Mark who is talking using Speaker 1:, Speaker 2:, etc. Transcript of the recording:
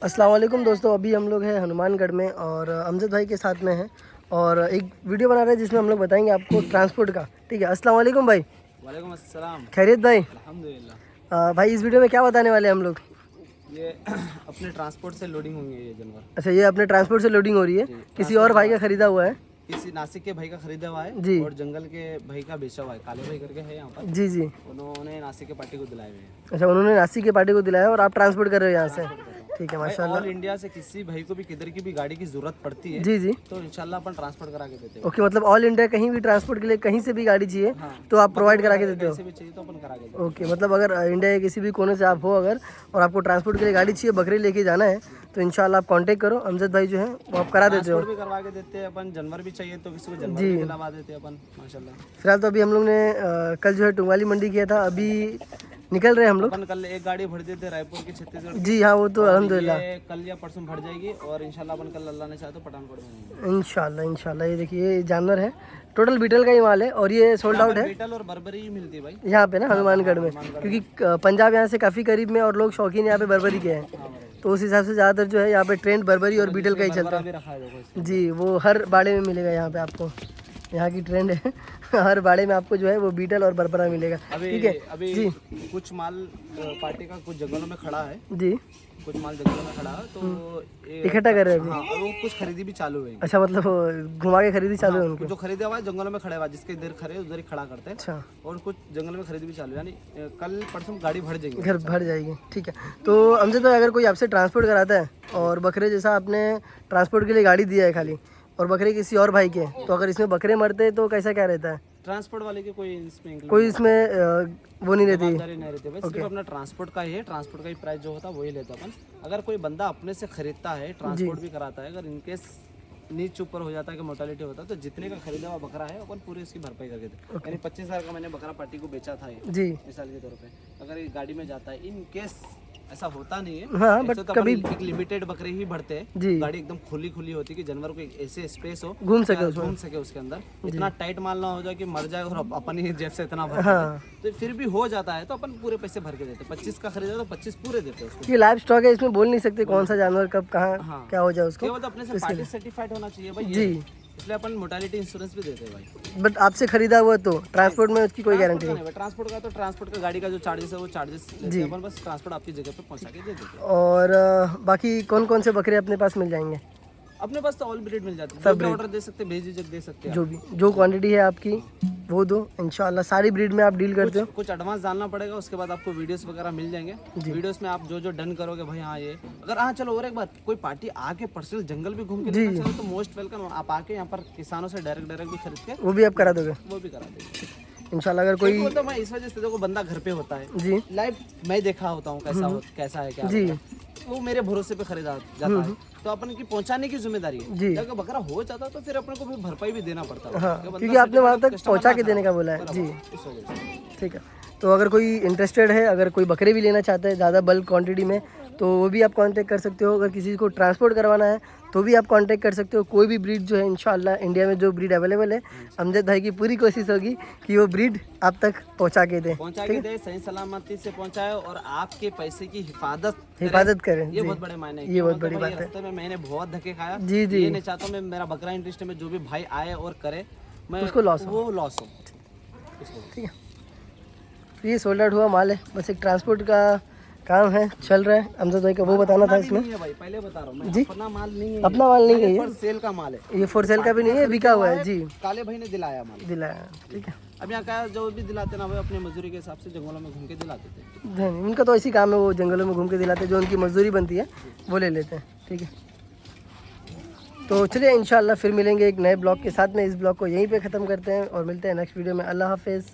Speaker 1: अस्सलाम वालेकुम दोस्तों, अभी हम लोग हैं हनुमानगढ़ में और अमजद भाई के साथ में हैं और एक वीडियो बना रहे हैं जिसमें हम लोग बताएंगे आपको ट्रांसपोर्ट का। ठीक है, अस्सलाम वालेकुम भाई।
Speaker 2: वालेकुम अस्सलाम।
Speaker 1: खैरियत भाई?
Speaker 2: अल्हम्दुलिल्लाह।
Speaker 1: भाई इस वीडियो में क्या बताने वाले हैं हम लोग?
Speaker 2: ये अपने ट्रांसपोर्ट से लोडिंग होंगे ये जानवर।
Speaker 1: अच्छा, ये अपने ट्रांसपोर्ट से लोडिंग हो रही है, किसी और भाई का खरीदा हुआ है?
Speaker 2: किसी नासिक के भाई का खरीदा हुआ है
Speaker 1: जी।
Speaker 2: और जंगल के भाई का बेचा हुआ है, काले भाई करके है यहाँ पर।
Speaker 1: जी जी।
Speaker 2: उन्होंने नासिक के पार्टी को दिलाए हुए हैं।
Speaker 1: अच्छा, उन्होंने नासिक के पार्टी को दिलाया और आप ट्रांसपोर्ट कर रहे हो यहाँ से? ठीक है, माशाल्लाह।
Speaker 2: ऑल इंडिया से किसी भाई को भी किधर की भी गाड़ी की जरूरत पड़ती है
Speaker 1: जी जी।
Speaker 2: तो इंशाल्लाह अपन ट्रांसपोर्ट करा के देते हैं।
Speaker 1: ओके, मतलब ऑल इंडिया कहीं भी ट्रांसपोर्ट के लिए कहीं से भी गाड़ी चाहिए तो आप प्रोवाइड करा के देते हो?
Speaker 2: कैसे भी चाहिए तो अपन करा के देते हैं।
Speaker 1: ओके, मतलब अगर इंडिया के किसी भी कोने से आप हो अगर और आपको ट्रांसपोर्ट के लिए गाड़ी चाहिए, बकरी लेके जाना है तो इंशाल्लाह आप कांटेक्ट करो, अमजद भाई जो है वो आप करा देते हो।
Speaker 2: ट्रांसपोर्ट भी करवा के देते हैं अपन। जानवर भी चाहिए तो किसी को जानवर भी दिलवा देते हैं अपन माशाल्लाह।
Speaker 1: फिलहाल तो अभी हम लोग ने कल जो है टुंगाली मंडी किया था, अभी निकल रहे हैं हम लोग।
Speaker 2: अपन कल एक गाड़ी भर देते रायपुर की छत्तीसगढ़।
Speaker 1: जी हाँ, वो तो अल्हम्दुलिल्लाह
Speaker 2: कल या परसों भर जाएगी और इंशाल्लाह अपन कल अल्लाह ने चाहे तो पठानकोट में
Speaker 1: इंशाल्लाह इंशाल्लाह। ये देखिए, ये जानवर है, टोटल बीटल का ही माल है और ये सोल्ड आउट है।
Speaker 2: बीटल और बर्बरी ही मिलती है भाई
Speaker 1: यहाँ पे ना हनुमानगढ़ में, क्योंकि पंजाब यहाँ से काफ़ी करीब में और लोग शौकीन यहाँ पे बर्बरी के हैं, तो उस हिसाब से ज़्यादातर जो है यहाँ पे ट्रेंड बर्बरी और बीटल का ही चलता है। जी, वो हर बाड़े में मिलेगा यहाँ पे आपको, यहाँ की ट्रेंड है हर बाड़े में आपको जो है वो बीटल और बरबरा मिलेगा। ठीक है
Speaker 2: अभी
Speaker 1: जी।
Speaker 2: कुछ माल पार्टी का कुछ जंगलों में खड़ा है
Speaker 1: जी,
Speaker 2: कुछ माल जंगलों में खड़ा है तो
Speaker 1: इकट्ठा कर रहे हैं अभी।
Speaker 2: हाँ, और वो कुछ खरीदी भी चालू है।
Speaker 1: अच्छा, मतलब वो घुमा के खरीदी चालू है उनकी?
Speaker 2: जो खरीदा हुआ है जंगलों में खड़े हुआ जिसके इधर खड़े उधर ही खड़ा करते हैं।
Speaker 1: अच्छा,
Speaker 2: और कुछ जंगल में खरीदी भी चालू है, यानी कल परसों गाड़ी भर जाएगी,
Speaker 1: घर भर जाएगी। ठीक है, तो अमजद भाई अगर कोई आपसे ट्रांसपोर्ट कराता है और बकरे जैसा आपने ट्रांसपोर्ट के लिए गाड़ी दिया है खाली और बकरे किसी और भाई के, तो अगर इसमें बकरे मरते हैं तो कैसा क्या रहता है?
Speaker 2: ट्रांसपोर्ट वाले की कोई
Speaker 1: इसमें वो नहीं रहती?
Speaker 2: नहीं रहती भाई, सिर्फ अपना ट्रांसपोर्ट का ही है। ट्रांसपोर्ट का ही प्राइस जो होता है वही लेता अपन। अगर कोई बंदा अपने से खरीदता है, ट्रांसपोर्ट भी कराता है, अगर इनकेस नीच ऊपर हो जाता है कि मोर्टेलिटी होता है तो जितने का खरीदा हुआ बकरा है अपन पूरी उसकी भरपाई करके देते। यानी 25,000 का मैंने बकरा पार्टी को बेचा था
Speaker 1: जी,
Speaker 2: मिसाल के तौर पे, अगर ये गाड़ी में जाता है, इन केस ऐसा होता नहीं है,
Speaker 1: हाँ, बट
Speaker 2: तो
Speaker 1: कभी
Speaker 2: एक लिमिटेड बकरे ही भरते हैं।
Speaker 1: जी,
Speaker 2: गाड़ी एकदम खुली खुली होती है कि जानवर को एक ऐसे स्पेस हो
Speaker 1: घूम सके
Speaker 2: उसके अंदर, इतना टाइट माल ना हो जाए कि मर जाए और अपन ही जेब से इतना भर
Speaker 1: हाँ।
Speaker 2: तो फिर भी हो जाता है तो अपन पूरे पैसे भर के देते। 25 का खरीदा तो 25 पूरे देते हैं उसको।
Speaker 1: ये लाइव स्टॉक है, इसमें बोल नहीं सकते कौन सा जानवर कब कहाँ क्या हो जाए उसको।
Speaker 2: केवल अपने से पार्टी सर्टिफाइड होना चाहिए भाई
Speaker 1: जी,
Speaker 2: इसलिए अपन मोर्टेलिटी इंश्योरेंस भी देते हैं भाई।
Speaker 1: बट आपसे खरीदा हुआ तो ट्रांसपोर्ट में उसकी कोई गारंटी नहीं?
Speaker 2: ट्रांसपोर्ट का तो ट्रांसपोर्ट का गाड़ी का जो चार्जेस है वो चार्जेस लेते हैं अपन, बस ट्रांसपोर्ट आपकी जगह पे पहुंचा के दे देते हैं।
Speaker 1: और बाकी कौन कौन से बकरे अपने पास मिल जाएंगे?
Speaker 2: अपने पास तो ऑल ब्रीड मिल जाती है, सब ऑर्डर दे सकते हैं, भेज दे सकते हैं।
Speaker 1: जो भी जो क्वांटिटी है आपकी वो दो, इंशाल्लाह सारी ब्रीड में आप डील करते हो?
Speaker 2: कुछ एडवांस डालना पड़ेगा, उसके बाद आपको वीडियोस वगैरह मिल जाएंगे। वीडियोस में आप जो जो डन करोगे भाई, हाँ ये अगर हाँ चलो और एक बात, कोई पार्टी आके पर्सनल जंगल भी घूम के देखना चाहे तो मोस्ट वेलकम। आप आके यहाँ पर किसानों से डायरेक्ट भी खरीद के
Speaker 1: वो भी आप करा दोगे
Speaker 2: वो भी करा देंगे
Speaker 1: इंशाल्लाह। अगर कोई
Speaker 2: तो मैं इस वजह से देखो, बंदा घर पे होता है
Speaker 1: जी,
Speaker 2: लाइव मैं देखा होता हूँ कैसा है क्या
Speaker 1: जी,
Speaker 2: वो मेरे भरोसे पे खरीदा जाता है तो अपन की पहुंचाने की जिम्मेदारी है
Speaker 1: जी।
Speaker 2: अगर बकरा हो जाता तो फिर अपने को भी भरपाई भी देना पड़ता है।
Speaker 1: हाँ, क्योंकि आपने वहाँ तक पहुँचा के देने का बोला है जी।
Speaker 2: इस वजह से
Speaker 1: ठीक है, तो अगर कोई इंटरेस्टेड है, अगर कोई बकरे भी लेना चाहता है ज़्यादा बल्क क्वांटिटी में, तो वो भी आप कांटेक्ट कर सकते हो। अगर किसी को ट्रांसपोर्ट करवाना है तो भी आप कांटेक्ट कर सकते हो। कोई भी ब्रीड जो है इंशाल्लाह इंडिया में जो ब्रीड अवेलेबल है, अमजद भाई की पूरी कोशिश होगी कि वो ब्रीड आप तक पहुंचा के दे,
Speaker 2: सही सलामती से पहुंचाए और आपके पैसे की
Speaker 1: हिफाजत करें।
Speaker 2: ये बहुत बड़े मायने हैं।
Speaker 1: ये बहुत बड़ी बात है।
Speaker 2: रास्ते में मैंने बहुत धक्के खाया
Speaker 1: जी जी,
Speaker 2: ये नहीं चाहता हूँ मैं मेरा बकरा इंडस्ट्री में जो भी भाई आए और करे मैं
Speaker 1: उसको लॉस हो,
Speaker 2: वो लॉस हो।
Speaker 1: ठीक है, तो ये सोल्ड आउट हुआ माल है, बस एक ट्रांसपोर्ट का काम है, चल रहा है। अमजद भाई का वो बताना था इसमें
Speaker 2: भाई, पहले बता रहा हूँ
Speaker 1: जी,
Speaker 2: अपना माल नहीं है,
Speaker 1: अपना माल नहीं है,
Speaker 2: ये सेल का माल है,
Speaker 1: ये फॉर सेल का भी नहीं है, बिका हुआ है जी,
Speaker 2: काले भाई ने दिलाया माल
Speaker 1: दिलाया। ठीक है,
Speaker 2: अब यहाँ का जो भी दिलाते ना वो अपने मजदूरी के हिसाब से जंगलों में घूम के दिलाते थे।
Speaker 1: उनका तो ऐसी काम है, वो जंगलों में घूम के दिलाते हैं, जो उनकी मजदूरी बनती है वो ले लेते हैं। ठीक है, तो चलिए इंशाल्लाह फिर मिलेंगे एक नए ब्लॉग के साथ में। इस ब्लॉग को यहीं पे ख़त्म करते हैं और मिलते हैं नेक्स्ट वीडियो में। अल्लाह हाफिज़।